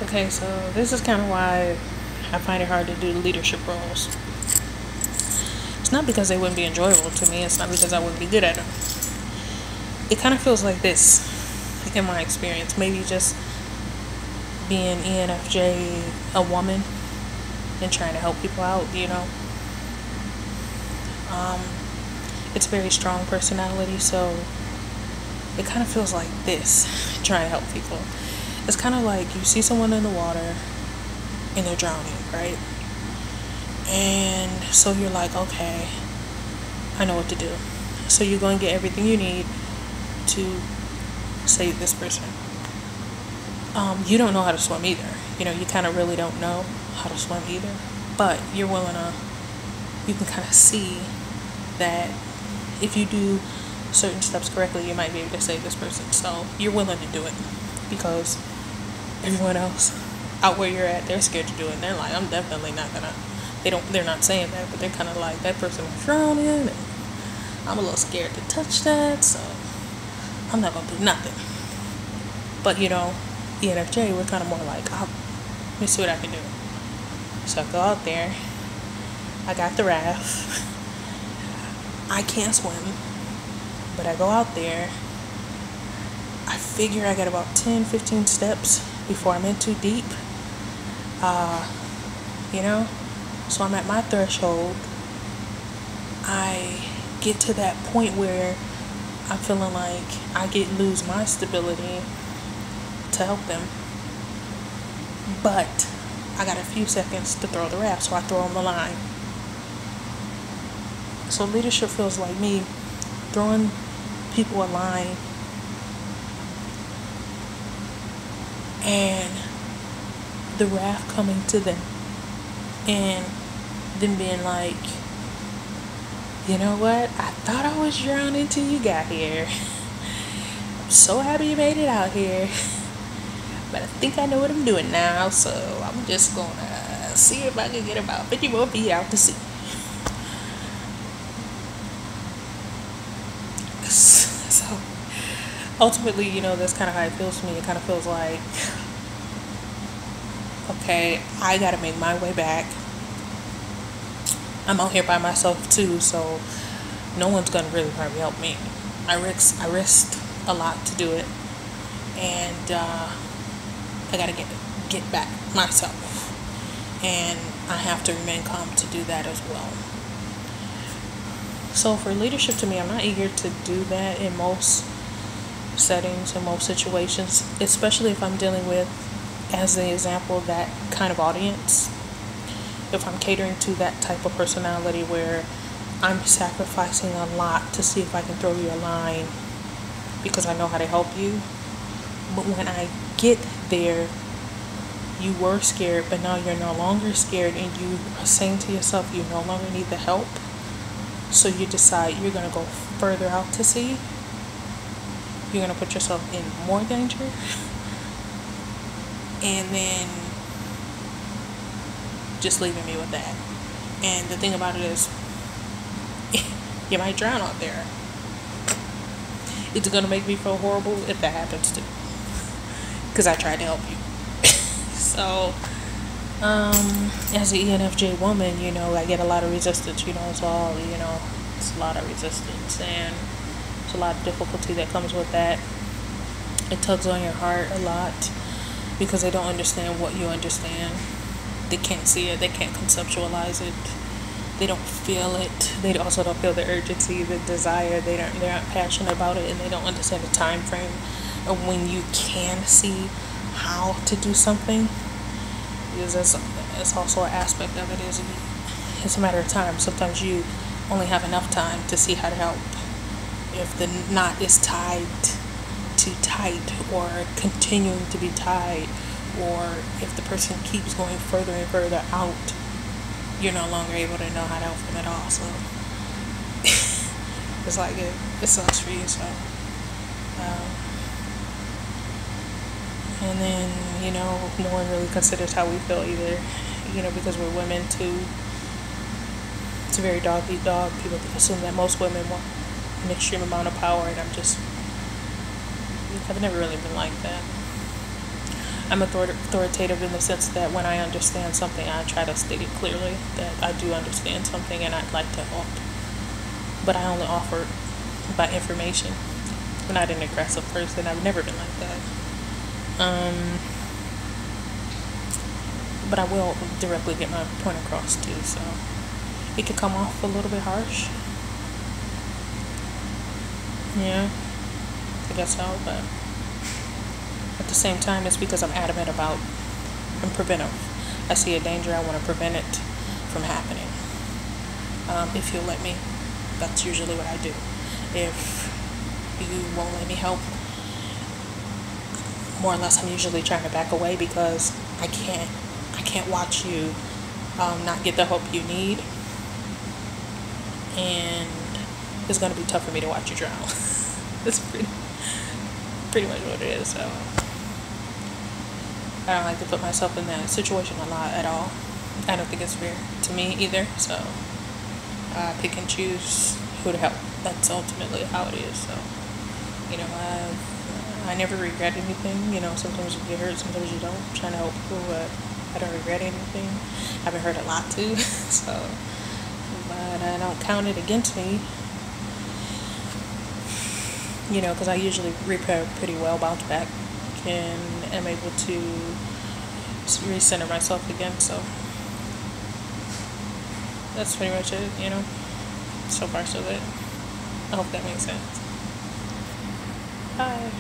Okay, so this is kind of why I find it hard to do leadership roles. It's not because they wouldn't be enjoyable to me. It's not because I wouldn't be good at them. It kind of feels like this in my experience. Maybe just being ENFJ, a woman, and trying to help people out, It's a very strong personality, so it kind of feels like this, trying to help people. It's kind of like you see someone in the water and they're drowning, right? And so you're like, okay, I know what to do. So you're going to get everything you need to save this person. You don't know how to swim either. You kind of really don't know how to swim either. But you're willing to, you can kind of see that if you do certain steps correctly, you might be able to save this person. So you're willing to do it because everyone else out where you're at, they're scared to do it. And they're like, I'm definitely not gonna. They're not saying that, but they're kind of like, that person was drowning, and I'm a little scared to touch that, so I'm not gonna do nothing. But ENFJ, we're kind of more like, let me see what I can do. So I go out there. I got the raft. I can't swim, but I go out there. I figure I got about 10-15 steps before I'm in too deep. So I'm at my threshold. I get to that point where I'm feeling like I lose my stability to help them. But I got a few seconds to throw the raft, so I throw them the line. So leadership feels like me throwing people a line and the raft coming to them and them being like, you know what? I thought I was drowning till you got here. I'm so happy you made it out here. But I think I know what I'm doing now, so I'm just gonna see if I can get about 50 more feet out to sea. So ultimately, that's kind of how it feels to me. It kind of feels like, okay, I gotta make my way back. I'm out here by myself too, so no one's gonna really probably help me. I risked a lot to do it, and I gotta get back myself, and I have to remain calm to do that as well. So for leadership to me, I'm not eager to do that in most settings, in most situations, especially if I'm dealing with, as an example, that kind of audience. If I'm catering to that type of personality where I'm sacrificing a lot to see if I can throw you a line because I know how to help you. But when I get there, you were scared, but now you're no longer scared, and you are saying to yourself you no longer need the help. So you decide you're going to go further out to sea. You're going to put yourself in more danger. And then just leaving me with that. And the thing about it is, you might drown out there. It's going to make me feel horrible if that happens too. Because I tried to help you. So, as an ENFJ woman, I get a lot of resistance. It's all, it's a lot of resistance, and it's a lot of difficulty that comes with that. It tugs on your heart a lot because they don't understand what you understand. They can't see it. They can't conceptualize it. They don't feel it. They also don't feel the urgency, the desire. They're not passionate about it, and they don't understand the time frame of when you can see how to do something. Because that's also an aspect of it. It's a matter of time. Sometimes you only have enough time to see how to help. If the knot is tied too tight, or continuing to be tied, or if the person keeps going further and further out, you're no longer able to know how to help them at all. So it's like it sucks for you. So and then no one really considers how we feel either, because we're women too. It's a very dog eat dog. People assume that most women want an extreme amount of power, and I've never really been like that. I'm authoritative in the sense that when I understand something, I try to state it clearly that I do understand something and I'd like to help. But I only offer by information. I'm not an aggressive person. I've never been like that. But I will directly get my point across too, so it could come off a little bit harsh. Yeah, I guess so, but at the same time, it's because I'm adamant about and preventive. I see a danger, I want to prevent it from happening. If you'll let me, that's usually what I do. If you won't let me help, more or less, I'm usually trying to back away because I can't watch you not get the help you need, and it's going to be tough for me to watch you drown. That's pretty much what it is. So I don't like to put myself in that situation a lot at all. I don't think it's fair to me either. So I pick and choose who to help. That's ultimately how it is. So I never regret anything. Sometimes you get hurt, sometimes you don't. I'm trying to help people, but I don't regret anything. I've been hurt a lot too. So, but I don't count it against me. Because I usually repair pretty well, bounce back, and am able to recenter myself again. So that's pretty much it. So far so good. I hope that makes sense. Bye.